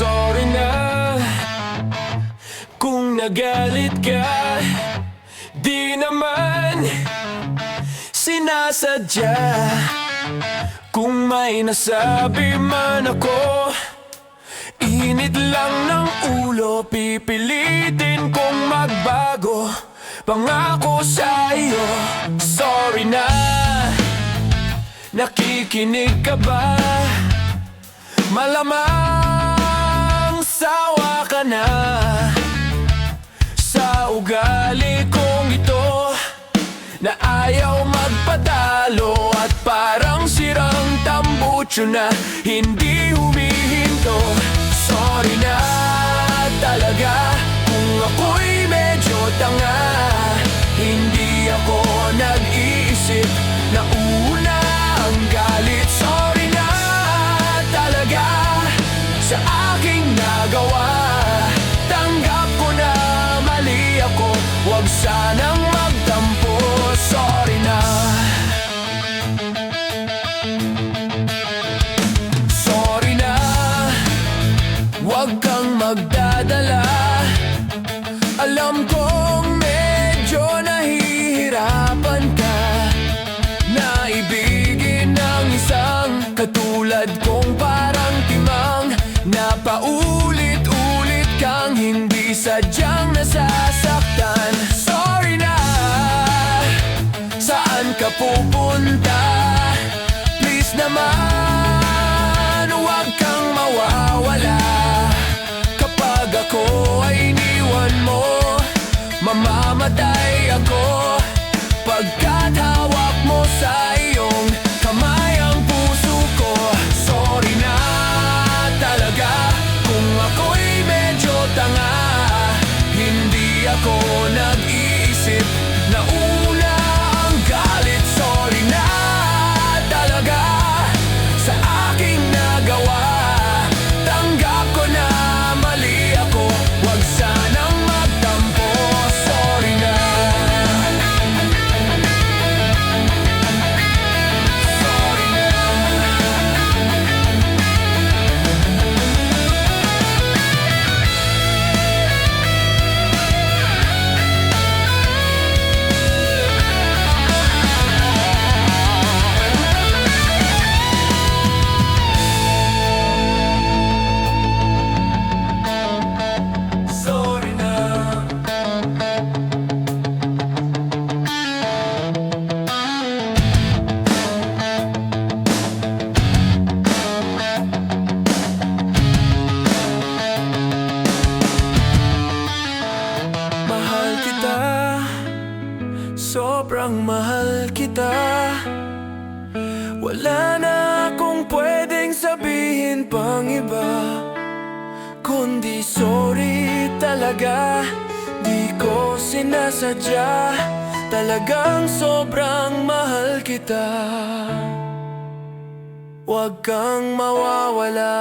Sorry na kung nagalit ka. Di naman sinasadya. Kung may nasabi man ako, init lang ng ulo. Pipilitin kong magbago, pangako sa iyo. Sorry na, nakikinig ka ba? Malamang sawa ka na sa ugali kong ito, na ayaw magpadalo at parang sirang tambucho na hindi humihinto. Sorry na talaga kung ako'y medyo tanga. Hindi ako nag-iisip na una ang galit. Sorry na talaga sa aking nagawa. Tanggap ko na mali ako, huwag sanang magtampo. Sorry na. Sorry na, huwag kang magdadala. Alam kong medyo nahihirapan ka na ibigin ng isang katulad kong parang timang, na paulit-ulit kang hindi sadyang nasasaktan. Sorry na, saan ka pupunta? Please naman, huwag kang mawawala. Kapag ako ay iniwan mo, mamamatay ako. Pagkat hawak mo sa iyong kamay ang puso ko. Sorry na talaga kung ako'y medyo tanga. Hindi ako nag-iisip na una ang galit. Sorry na talaga sa aking nagawa. Tanggap ko na mali ako, huwag sanang magtampo. Sorry na. Sorry na. Sorry na. Mahal kita, sobrang mahal kita. Wala na akong pwedeng sabihin pang iba, kundi sorry talaga. Di ko sinasadya, talagang sobrang mahal kita. Huwag kang mawawala.